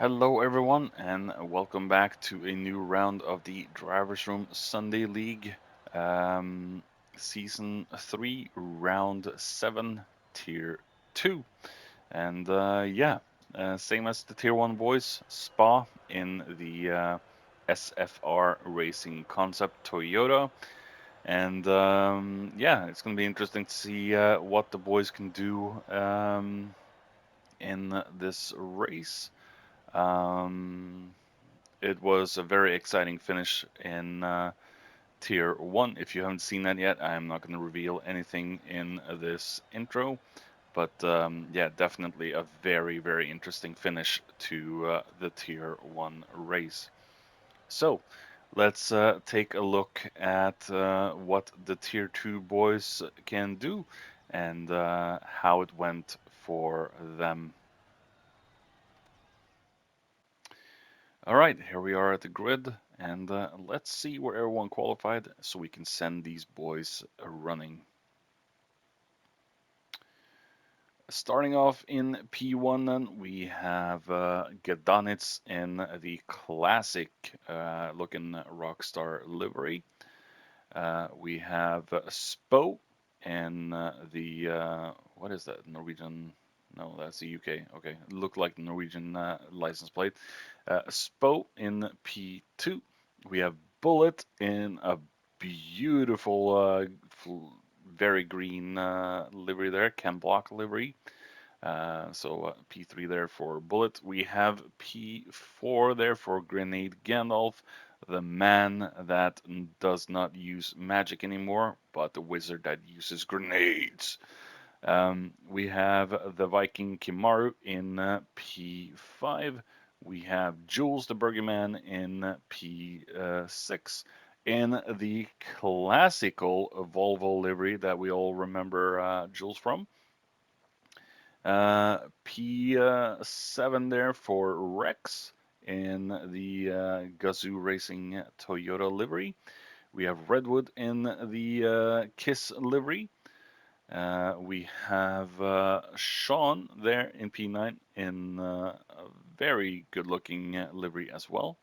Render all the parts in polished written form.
Hello, everyone, and welcome back to a new round of the Drivers Room Sunday League, um, Season 3, Round 7, Tier 2. And same as the Tier 1 boys, Spa in the SFR Racing Concept Toyota. And it's going to be interesting to see what the boys can do in this race. Um, it was a very exciting finish in Tier 1. If you haven't seen that yet, I'm not going to reveal anything in this intro. But definitely a very, very interesting finish to the Tier 1 race. So let's take a look at what the Tier 2 boys can do and how it went for them. All right, here we are at the grid, and let's see where everyone qualified so we can send these boys running. Starting off in P1, then we have Gedanitz in the classic looking Rockstar livery. We have Spo in the what is that, Norwegian? No, that's the UK. Okay, looked like the Norwegian license plate. Spo in P2. We have Bullet in a beautiful, very green livery there, Ken Block livery. P3 there for Bullet. We have P4 there for Grenade Gandalf, the man that does not use magic anymore, but the wizard that uses grenades. We have the Viking Kimaru in P5. We have Jules the Burgerman in P6. In the classical Volvo livery that we all remember Jules from. P7 there for Rex in the Gazoo Racing Toyota livery. We have Redwood in the Kiss livery. We have Sean there in P9 in a very good looking livery as well.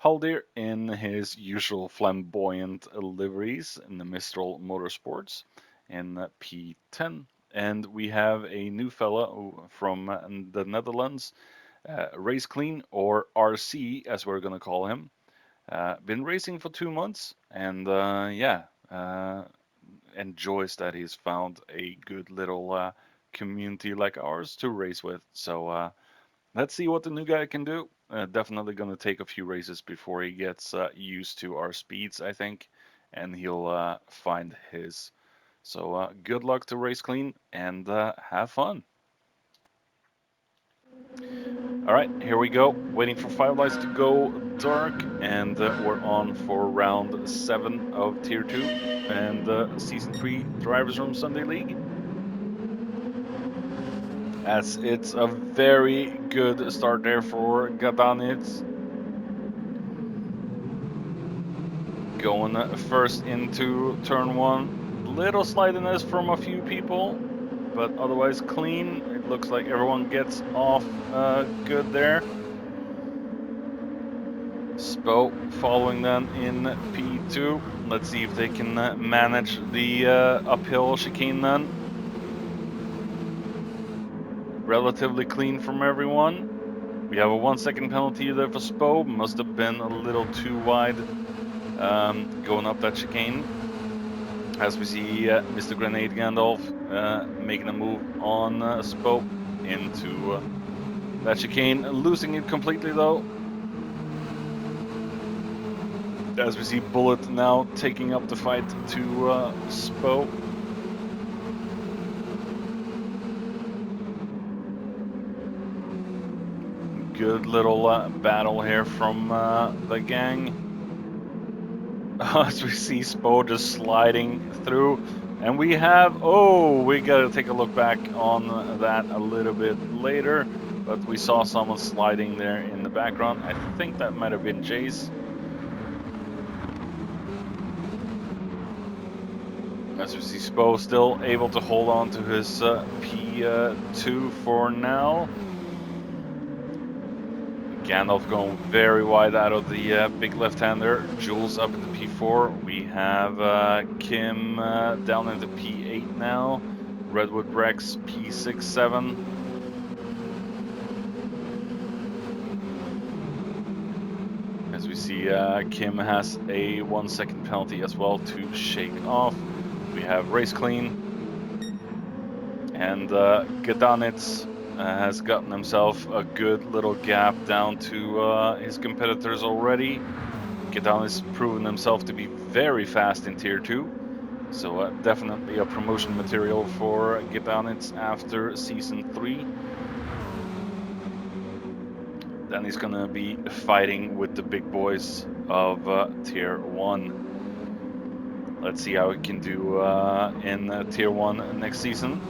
Haldir in his usual flamboyant liveries in the Mistral Motorsports in P10. And we have a new fella from the Netherlands, Race Clean, or RC as we're going to call him. Been racing for 2 months and enjoys that he's found a good little community like ours to race with. So let's see what the new guy can do. Definitely going to take a few races before he gets used to our speeds, I think, and he'll find his. So good luck to Race Clean and have fun. All right, here we go. Waiting for 5 lights to go dark, and we're on for round 7 of Tier 2 and Season 3 Drivers Room Sunday League. As it's a very good start there for Gadanitz. Going first into turn 1. Little slidiness from a few people, but otherwise clean. It looks like everyone gets off good there. Spo following then in P2. Let's see if they can manage the uphill chicane then. Relatively clean from everyone. We have a 1-second penalty there for Spo. Must have been a little too wide going up that chicane. As we see Mr. Grenade Gandalf making a move on Spo into that chicane, losing it completely though. As we see Bullet now taking up the fight to Spo. Good little battle here from the gang. As we see Spo just sliding through. And we gotta take a look back on that a little bit later. But we saw someone sliding there in the background. I think that might have been Chase. As we see Spo still able to hold on to his P2 for now. Gandalf going very wide out of the big left-hander. Jules up into P4. We have Kim down into P8 now. Redwood Rex P6, 7. As we see, Kim has a 1-second penalty as well to shake off. We have race clean. And Gadanitz has gotten himself a good little gap down to his competitors already. Gadanitz proven himself to be very fast in Tier 2. So definitely a promotion material for Gadanitz after Season 3. Then he's going to be fighting with the big boys of Tier 1. Let's see how he can do in Tier 1 next season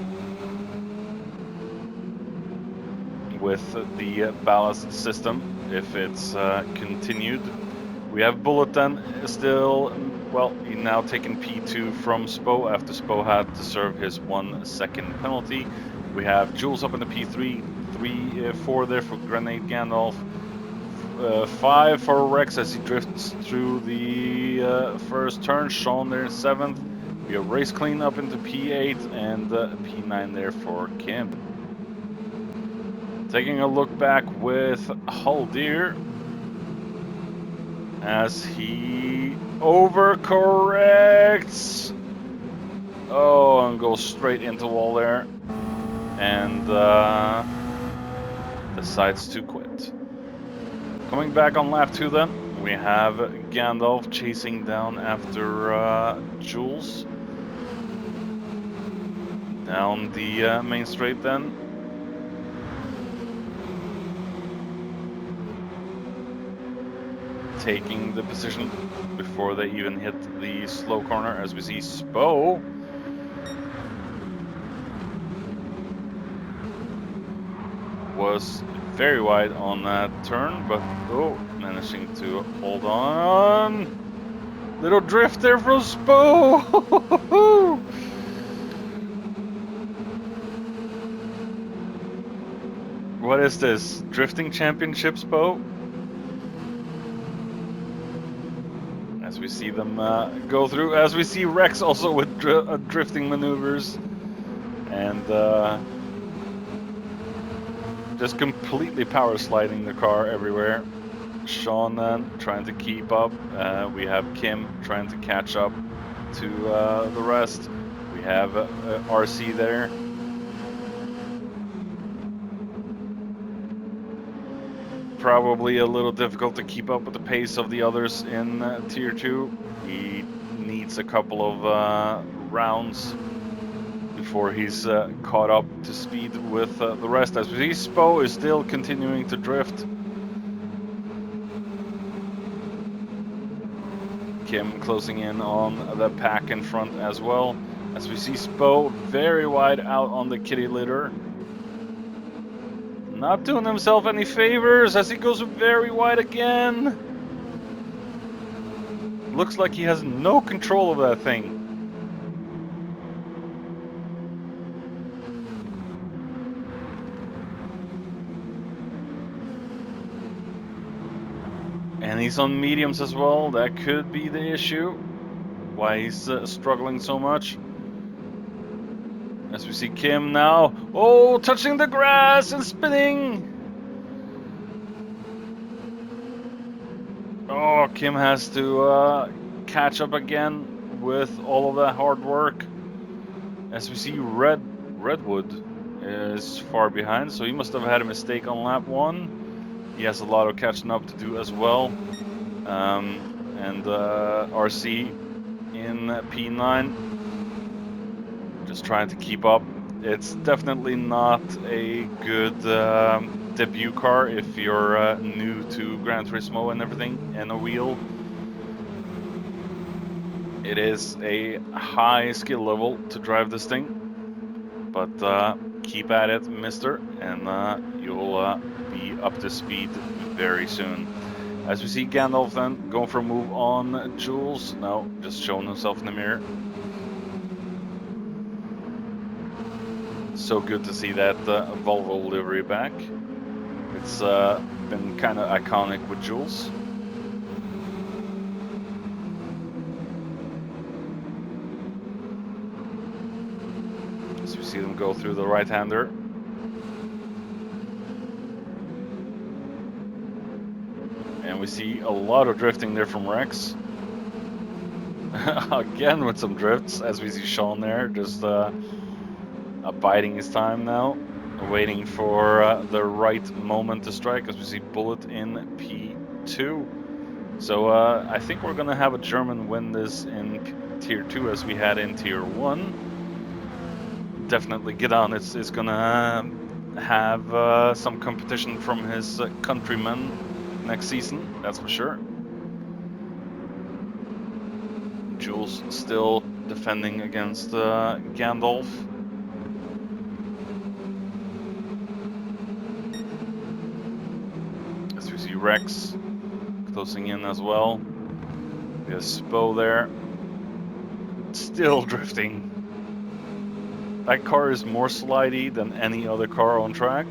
with the ballast system, if it's continued. We have Bulletin still, well, he's now taken P2 from Spo after Spo had to serve his 1-second penalty. We have Jules up in the P3, 4 there for Grenade Gandalf, 5 for Rex as he drifts through the first turn. Sean there in 7th. We have Race Clean up into P8 and P9 there for Kim. Taking a look back with Haldir as he overcorrects. Oh, and goes straight into wall there. And decides to quit. Coming back on lap 2 then, we have Gandalf chasing down after Jules. Down the main straight then. Taking the position before they even hit the slow corner, as we see Spo was very wide on that turn, but managing to hold on. Little drift there from Spo. What is this? Drifting championship, Spo? As we see them go through, as we see Rex also with drifting maneuvers, and just completely power sliding the car everywhere. Sean trying to keep up. We have Kim trying to catch up to the rest. We have RC there. Probably a little difficult to keep up with the pace of the others in Tier 2. He needs a couple of rounds before he's caught up to speed with the rest. As we see, Spo is still continuing to drift. Kim closing in on the pack in front as well. As we see Spo very wide out on the kitty litter. Not doing himself any favors as he goes very wide again. Looks like he has no control of that thing. And he's on mediums as well. That could be the issue. Why he's struggling so much. As we see Kim now. Oh, touching the grass and spinning. Oh, Kim has to catch up again with all of that hard work. As we see Redwood is far behind, so he must have had a mistake on lap 1. He has a lot of catching up to do as well. And RC in P9, just trying to keep up. It's definitely not a good debut car if you're new to Gran Turismo and everything, and a wheel. It is a high skill level to drive this thing, but keep at it, mister, and you'll be up to speed very soon. As we see Gandalf then going for a move on Jules. No, just showing himself in the mirror. So good to see that Volvo livery back. It's been kind of iconic with Jules. As we see them go through the right-hander. And we see a lot of drifting there from Rex. Again with some drifts, as we see Sean there, just biding his time now, waiting for the right moment to strike, as we see Bullet in P2. So I think we're going to have a German win this in Tier 2 as we had in Tier 1. Definitely Gidon is going to have some competition from his countrymen next season, that's for sure. Jules still defending against Gandalf. As we see Rex closing in as well. We have Spo there. Still drifting. That car is more slidey than any other car on track.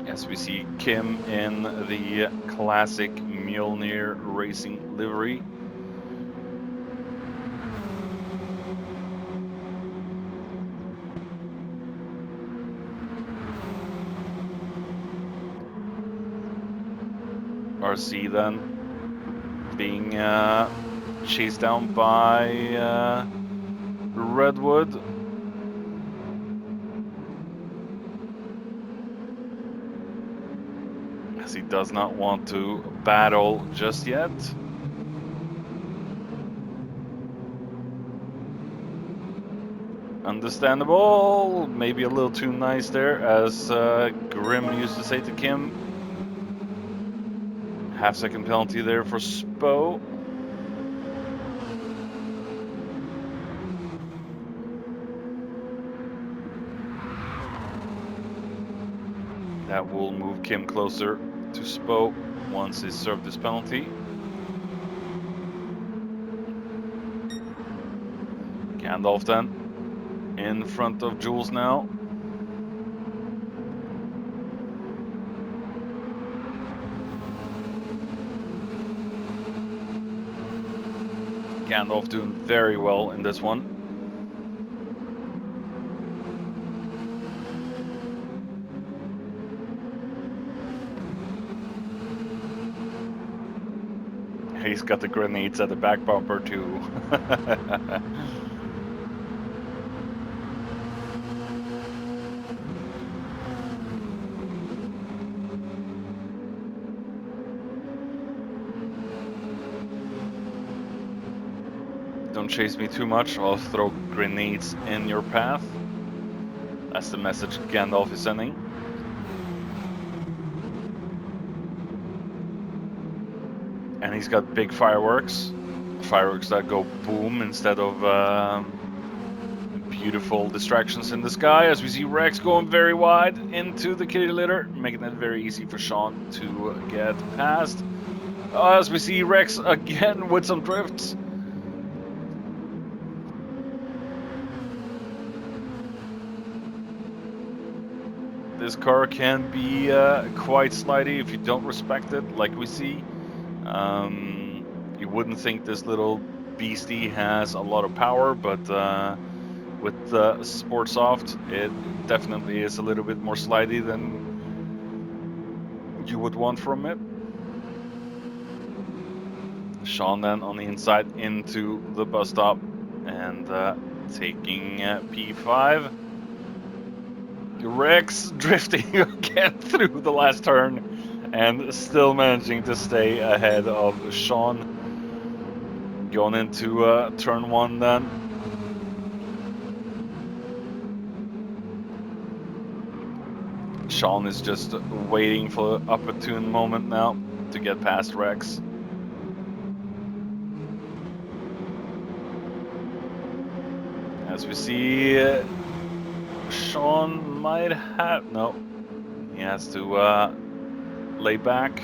As we see Kim in the classic Mjolnir Racing livery. RC then being chased down by Redwood. As he does not want to battle just yet. Understandable, maybe a little too nice there, as Grim used to say to Kim. Half-second penalty there for Spo. That will move Kim closer to Spo once he's served his penalty. Gandalf then in front of Jules now. Gandalf doing very well in this one. He's got the grenades at the back bumper too. Don't chase me too much, I'll throw grenades in your path. That's the message Gandalf is sending. And he's got big fireworks. Fireworks that go boom instead of beautiful distractions in the sky. As we see Rex going very wide into the kitty litter, making it very easy for Sean to get past. As we see Rex again with some drifts. This car can be quite slidey if you don't respect it, like we see. You wouldn't think this little beastie has a lot of power, but with the Sport Soft, it definitely is a little bit more slidey than you would want from it. Sean then on the inside into the bus stop and taking P5. Rex drifting again through the last turn and still managing to stay ahead of Sean. Going into turn 1 then. Sean is just waiting for the opportune moment now to get past Rex. As we see, Sean might have... No, he has to lay back.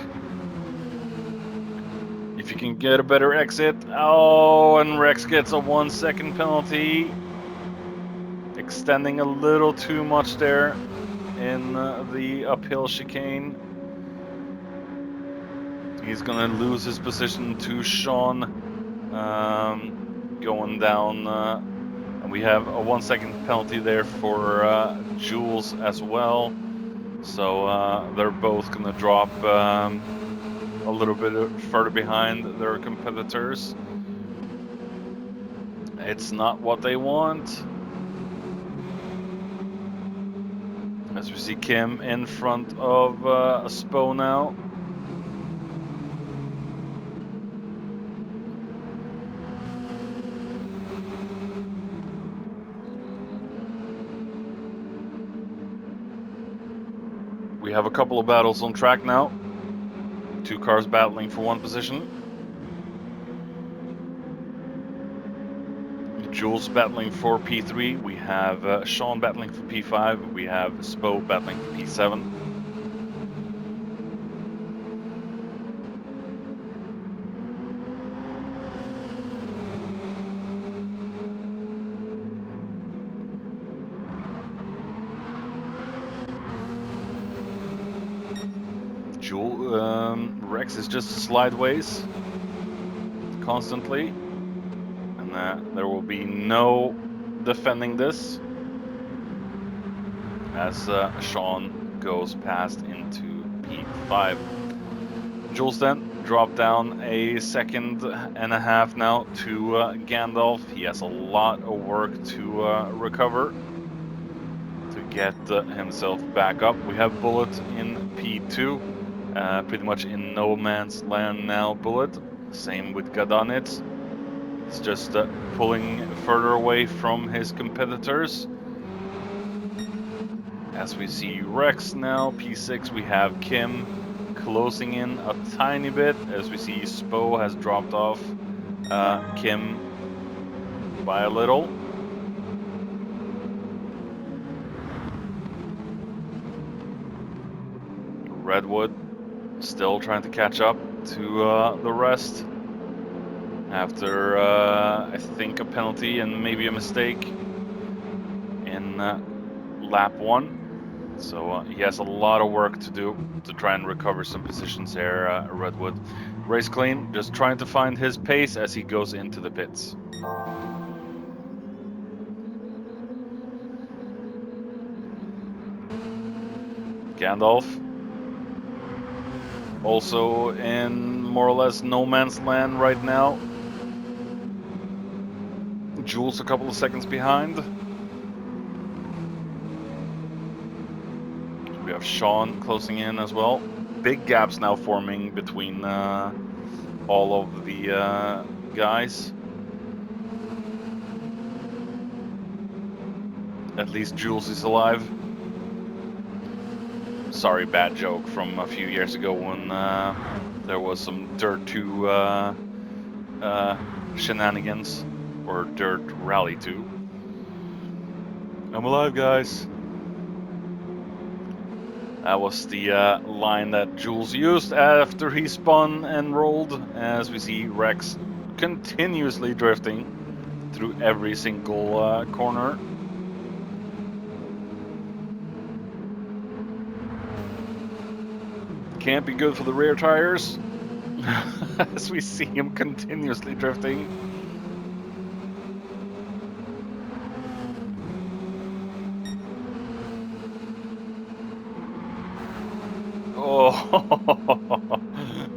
If you can get a better exit. Oh, and Rex gets a 1 second penalty. extending a little too much there in the uphill chicane. He's gonna lose his position to Sean, going down, and we have a 1 second penalty there for Jules as well. So they're both gonna drop a little bit further behind their competitors. It's not what they want. As we see Kim in front of Spo now. We have a couple of battles on track now. Two cars battling for one position. Jules battling for P3. We have Sean battling for P5. We have Spo battling for P7. Rex is just slideways constantly, and there will be no defending this as Sean goes past into P5. Jules then dropped down a 1.5 seconds now to Gandalf. He has a lot of work to recover to get himself back up. We have Bullet in P2, pretty much in no man's land now, Bullet. Same with Gadanit. He's just pulling further away from his competitors. As we see Rex now, P6, we have Kim closing in a tiny bit. As we see Spo has dropped off Kim by a little. Redwood still trying to catch up to the rest after I think a penalty and maybe a mistake in lap 1. So he has a lot of work to do to try and recover some positions here, Redwood. Race clean, just trying to find his pace as he goes into the pits. Gandalf also in more or less no man's land right now. Jules a couple of seconds behind. We have Sean closing in as well. Big gaps now forming between all of the guys. At least Jules is alive. Sorry, bad joke from a few years ago when there was some Dirt 2 shenanigans, or Dirt Rally 2. I'm alive, guys. That was the line that Jules used after he spun and rolled, as we see Rex continuously drifting through every single corner. Can't be good for the rear tires, as we see him continuously drifting.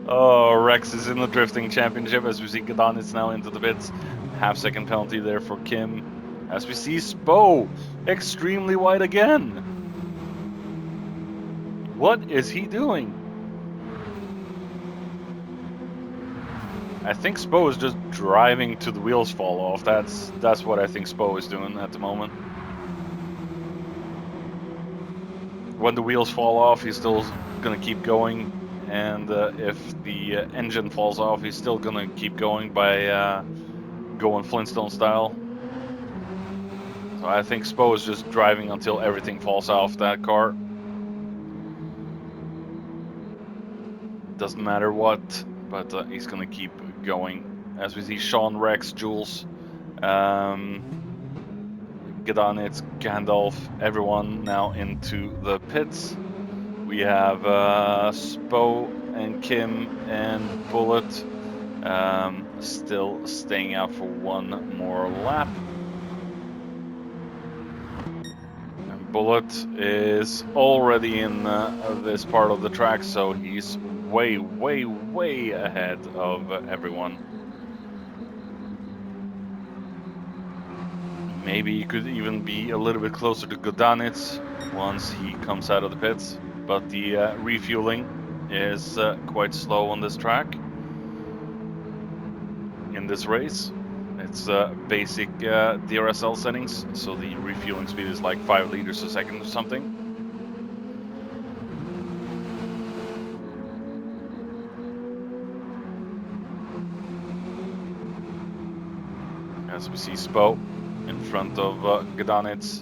Oh, Rex is in the drifting championship as we see Gadanitz now into the pits. 1/2 second penalty there for Kim. As we see Spo extremely wide again. What is he doing? I think Spo is just driving to the wheels fall off. That's what I think Spo is doing at the moment. When the wheels fall off, he's still gonna keep going, and if the engine falls off, he's still gonna keep going by going Flintstone style. So I think Spo is just driving until everything falls off that car. Doesn't matter what, but he's gonna keep going. As we see Sean, Rex, Jules Gedanitz, Gandalf, everyone now into the pits. We have Spo and Kim and Bullet still staying out for one more lap. And Bullet is already in this part of the track, so he's way, way, way ahead of everyone. Maybe he could even be a little bit closer to Gedanitz once he comes out of the pits, but the refueling is quite slow on this track in this race. It's basic DRSL settings, so the refueling speed is like 5 liters a second or something. As we see Spo in front of Gedanitz.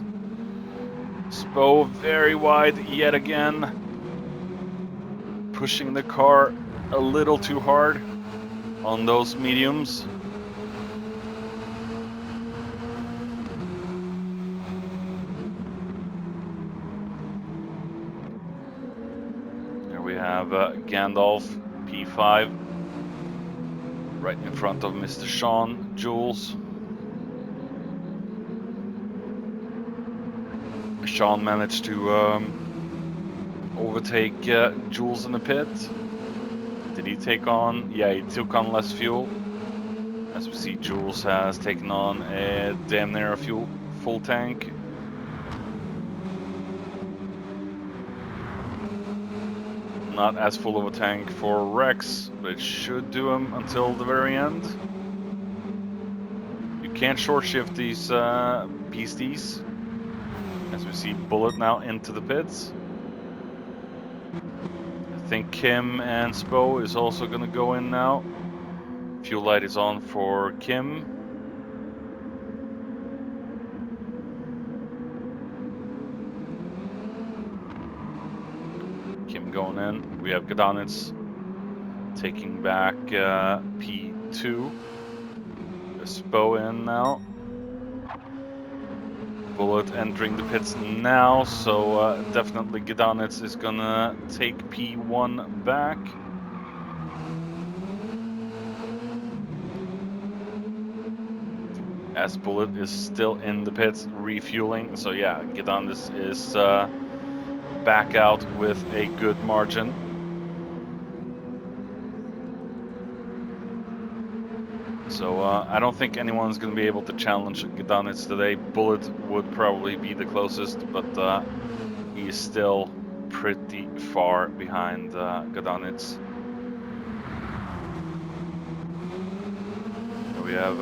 Spo very wide yet again, pushing the car a little too hard on those mediums. There we have Gandalf, P5, right in front of Mr. Sean Jules. Sean managed to overtake Jules in the pit. Did he take on? Yeah, he took on less fuel. As we see, Jules has taken on a damn near full tank. Not as full of a tank for Rex, but it should do him until the very end. You can't short shift these beasties. As we see Bullet now into the pits. I think Kim and Spo is also going to go in now. Fuel light is on for Kim. Kim going in. We have Gedanitz taking back P2. Spo in now. Bullet entering the pits now, so definitely Gedanitz is gonna take P1 back. As Bullet is still in the pits refueling, so yeah, Gedanitz is back out with a good margin. So I don't think anyone's going to be able to challenge Gedanitz today. Bullet would probably be the closest, but he is still pretty far behind Gedanitz. We have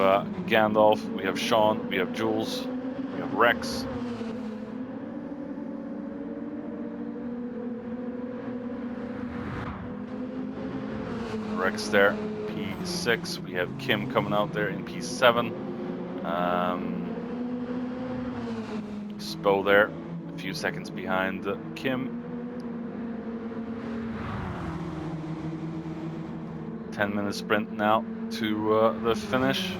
Gandalf, we have Sean, we have Jules, we have Rex. Rex there. P6. We have Kim coming out there in P7. Spo there, a few seconds behind Kim. 10-minute sprint now to the finish.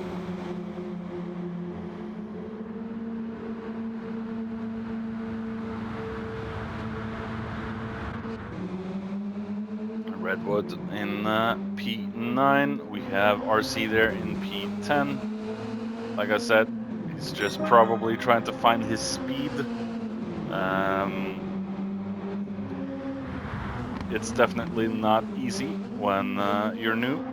Redwood in P9. We have RC there in P10. Like I said, he's just probably trying to find his speed. It's definitely not easy when you're new.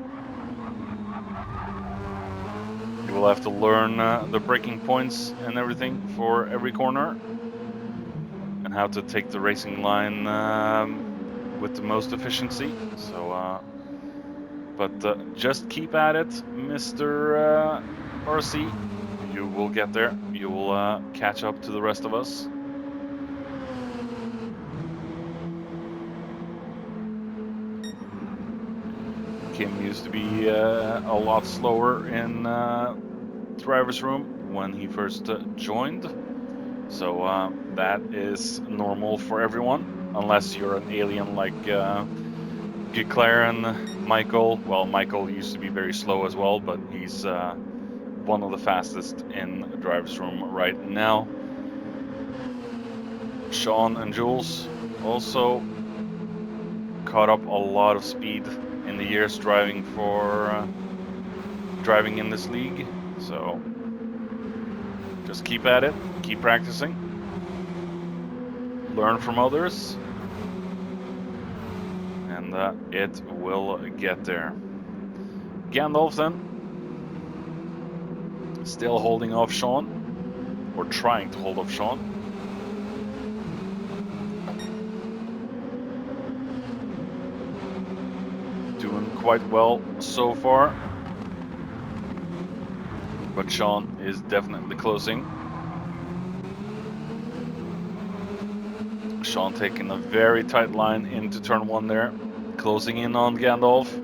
You will have to learn the braking points and everything for every corner, and how to take the racing line with the most efficiency. So, but just keep at it, Mr. RC. You will get there. You will catch up to the rest of us. Kim used to be a lot slower in driver's room when he first joined. So that is normal for everyone, unless you're an alien like Giclair and Michael. Well, Michael used to be very slow as well, but he's one of the fastest in the driver's room right now. Sean and Jules also caught up a lot of speed in the years driving in this league. So just keep at it, keep practicing, learn from others, and it will get there. Gandalf then, still holding off Sean, or trying to hold off Sean. Doing quite well so far, but Sean is definitely closing. Sean taking a very tight line into turn 1 there, closing in on Gandalf.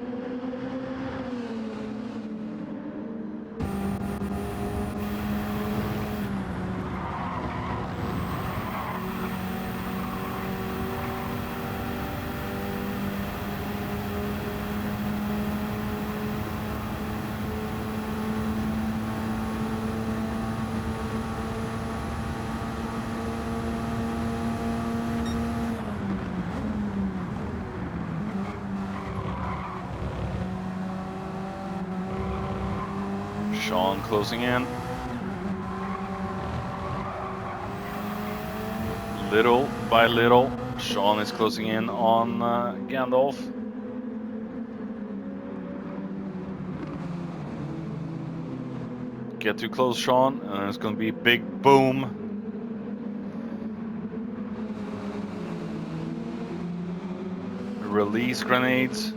Sean closing in. Little by little, Sean is closing in on Gandalf. Get too close, Sean, and it's going to be a big boom. Release grenades.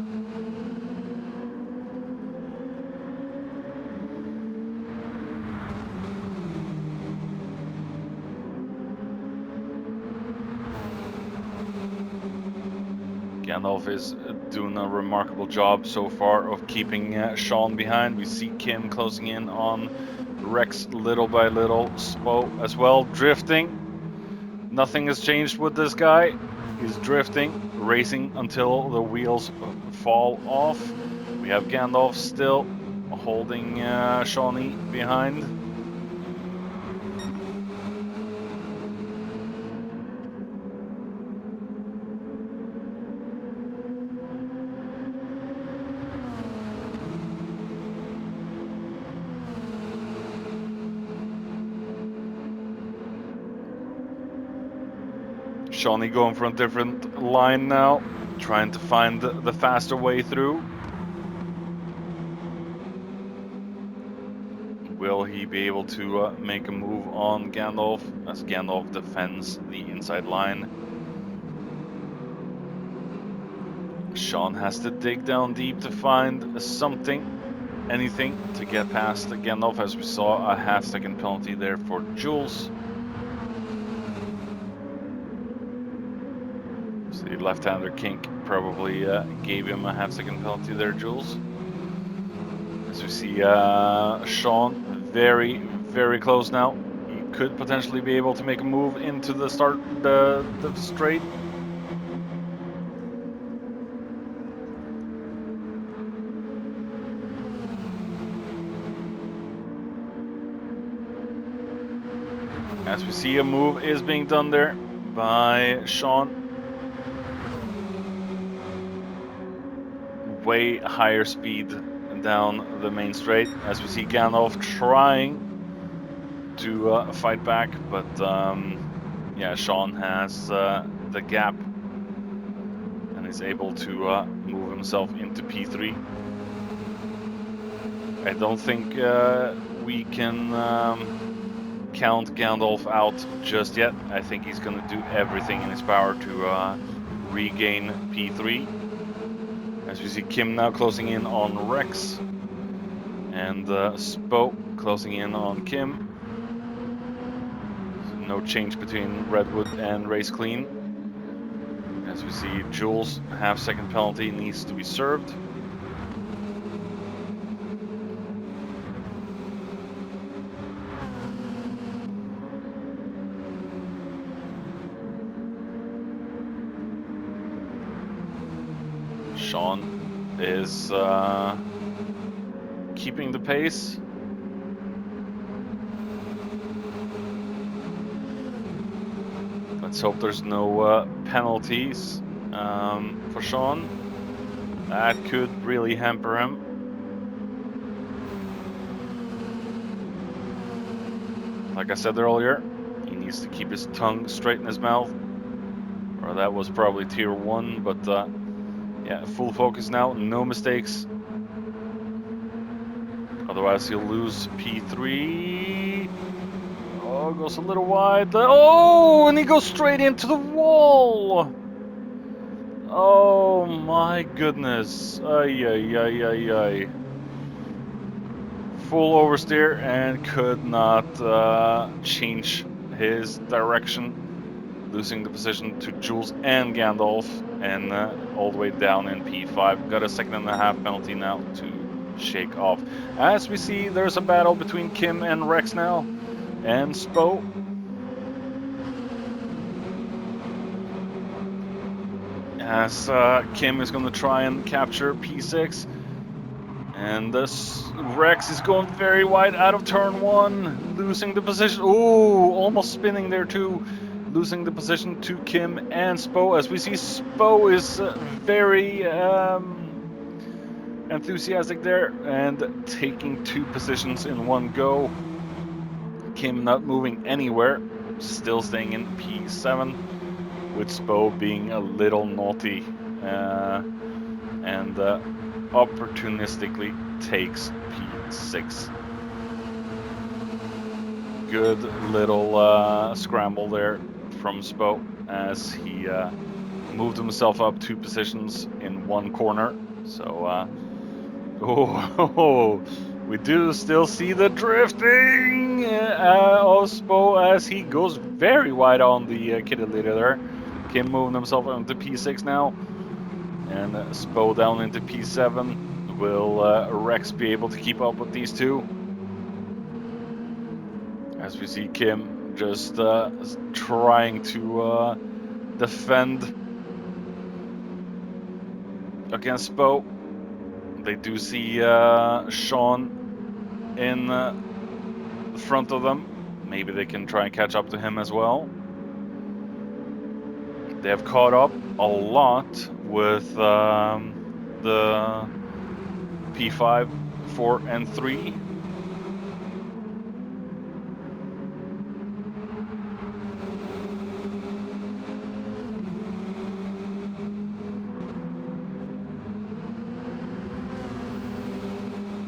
Gandalf is doing a remarkable job so far of keeping Sean behind. We see Kim closing in on Rex little by little. Spo as well, drifting. Nothing has changed with this guy. He's drifting, racing until the wheels fall off. We have Gandalf still holding Shawnee behind. Shawnee going for a different line now, trying to find the faster way through. Will he be able to make a move on Gandalf as Gandalf defends the inside line? Sean has to dig down deep to find something, anything to get past Gandalf, as we saw a half-second penalty there for Jules. So the left-hander kink probably gave him a half-second penalty there, Jules. As we see Sean very, very close now. He could potentially be able to make a move into the straight. As we see, a move is being done there by Sean. Way higher speed down the main straight, as we see Gandalf trying to fight back, but yeah, Sean has the gap and is able to move himself into P3. I don't think we can count Gandalf out just yet. I think he's going to do everything in his power to regain P3. As we see Kim now closing in on Rex, and Spo closing in on Kim. No change between Redwood and Race Clean. As we see Jules, half-second penalty needs to be served. Sean is keeping the pace. Let's hope there's no penalties for Sean. That could really hamper him. Like I said earlier, he needs to keep his tongue straight in his mouth. Or that was probably tier 1, but yeah, full focus now, no mistakes. Otherwise he'll lose P3. Oh, goes a little wide. Oh, and he goes straight into the wall. Oh my goodness. Ay, ay, ay, ay, ay. Full oversteer and could not change his direction, losing the position to Jules and Gandalf, and all the way down in P5. Got a 2.5 penalty now to shake off. As we see, there's a battle between Kim and Rex now, and Spo. As Kim is going to try and capture P6. And this Rex is going very wide out of turn 1, losing the position. Ooh, almost spinning there too. Losing the position to Kim and Spo. As we see, Spo is very enthusiastic there and taking 2 positions in one go. Kim not moving anywhere, still staying in P7, with Spo being a little naughty and opportunistically takes P6. Good little scramble there from Spo as he moved himself up 2 positions in one corner. So, oh, we do still see the drifting of Spo as he goes very wide on the kitty litter there. Kim moving himself into P6 now. And Spo down into P7. Will Rex be able to keep up with these two? As we see Kim just trying to defend against Spo. They do see Sean in front of them. Maybe they can try and catch up to him as well. They have caught up a lot with the P5, 4, and 3.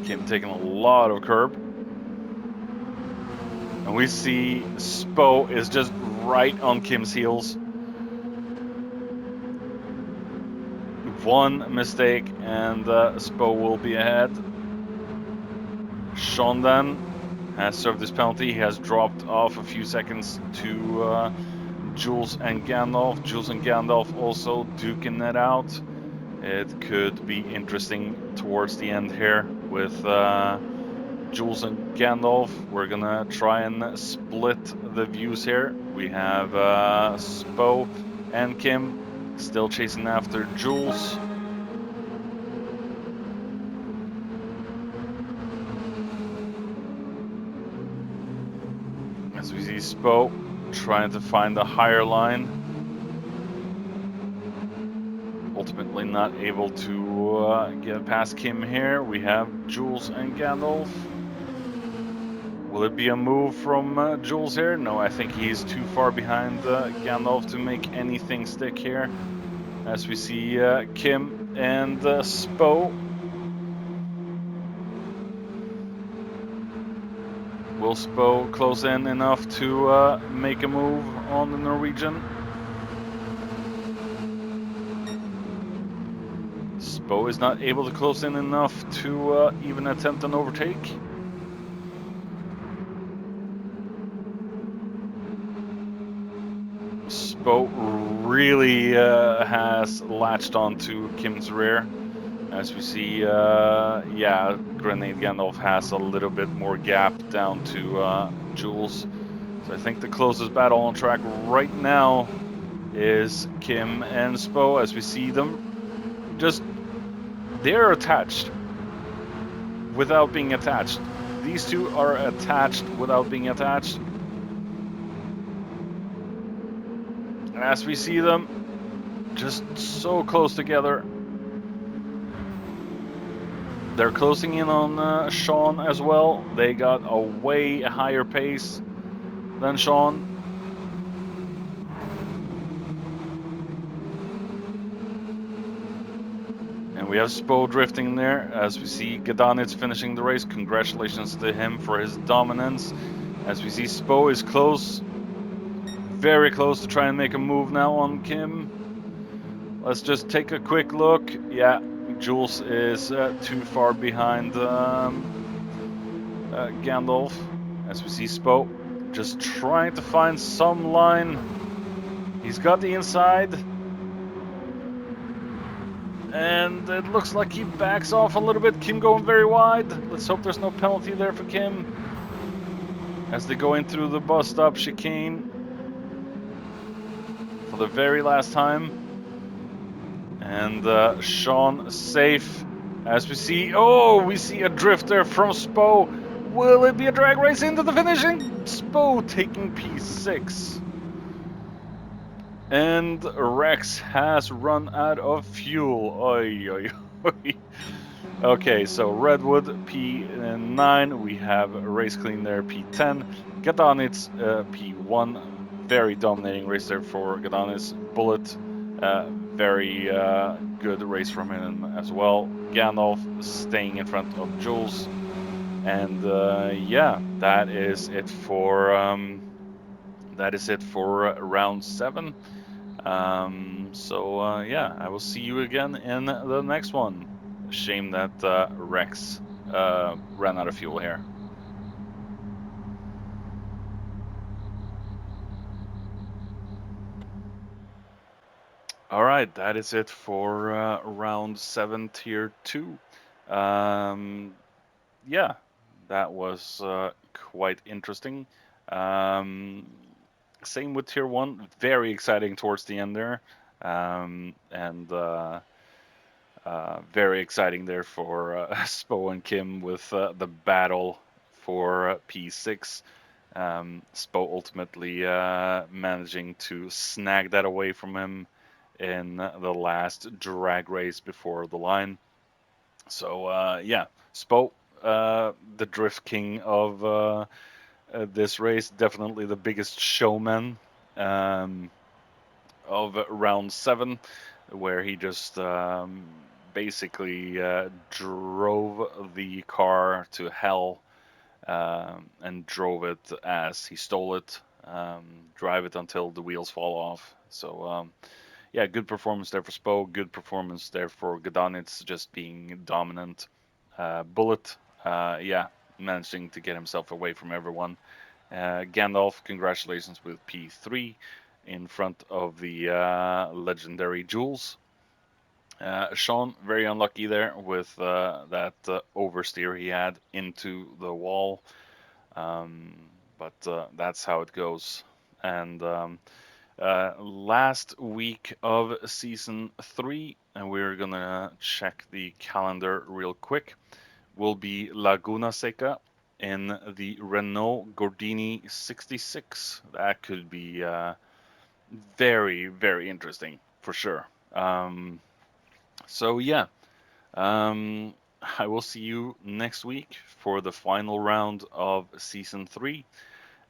Kim taking a lot of curb. And we see Spo is just right on Kim's heels. One mistake and Spo will be ahead. Sean then has served his penalty. He has dropped off a few seconds to Jules and Gandalf. Jules and Gandalf also duking it out. It could be interesting towards the end here with Jules and Gandalf. We're gonna try and split the views here. We have Spo and Kim still chasing after Jules. As we see Spo trying to find a higher line. Ultimately not able to get past Kim here. We have Jules and Gandalf. Will it be a move from Jules here? No, I think he's too far behind Gandalf to make anything stick here. As we see Kim and Spo. Will Spo close in enough to make a move on the Norwegian? Spo is not able to close in enough to even attempt an overtake. Spo really has latched onto Kim's rear. As we see, yeah, Grenade Gandalf has a little bit more gap down to Jules. So I think the closest battle on track right now is Kim and Spo. As we see them, just they're attached without being attached. These two are attached without being attached. And as we see them just so close together, they're closing in on Sean as well. They got a way higher pace than Sean. And we have Spo drifting there as we see Gadanitz finishing the race. Congratulations to him for his dominance. As we see Spo is close, very close to try and make a move now on Kim. Let's just take a quick look. Yeah, Jules is too far behind Gandalf. As we see Spo just trying to find some line. He's got the inside. And it looks like he backs off a little bit. Kim going very wide. Let's hope there's no penalty there for Kim. As they go in through the bus stop chicane for the very last time. And Sean safe. As we see, we see a drift there from Spo. Will it be a drag race into the finish? And Spo taking P6. And Rex has run out of fuel. Oy, oy, oy. Okay, so Redwood P9, we have Race Clean there P10, Gadanitz P1, very dominating race there for Gadanitz. Bullet, very good race from him as well. Gandalf staying in front of Jules, and yeah, that is it for round 7. So yeah, I will see you again in the next one. Shame that Rex ran out of fuel here. All right, that is it for round 7, tier 2. Yeah, that was quite interesting. Um, Same with tier 1, very exciting towards the end there. And very exciting there for Spo and Kim with the battle for P6. Spo ultimately managing to snag that away from him in the last drag race before the line. So yeah, Spo, the drift king of this race, definitely the biggest showman of round 7, where he just basically drove the car to hell and drove it as he stole it, drive it until the wheels fall off. So yeah, good performance there for Spo, good performance there for Gadanitz, just being dominant. Bullet, yeah, managing to get himself away from everyone. Gandalf, congratulations with P3 in front of the legendary Jules. Sean, very unlucky there with that oversteer he had into the wall. But that's how it goes. And last week of season 3, and we're gonna check the calendar real quick, will be Laguna Seca in the Renault Gordini 66. That could be very, very interesting for sure. So yeah, I will see you next week for the final round of season 3.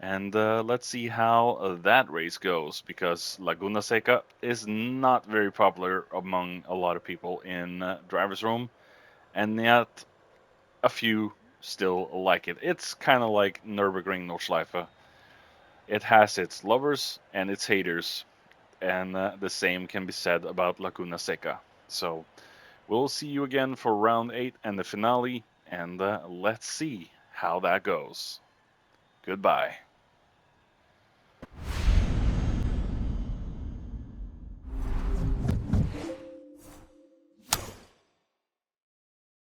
And let's see how that race goes, because Laguna Seca is not very popular among a lot of people in Driver's Room, and yet a few still like it. It's kind of like Nürburgring Nordschleife. It has its lovers and its haters, and the same can be said about Laguna Seca. So we'll see you again for round 8 and the finale, and let's see how that goes. Goodbye.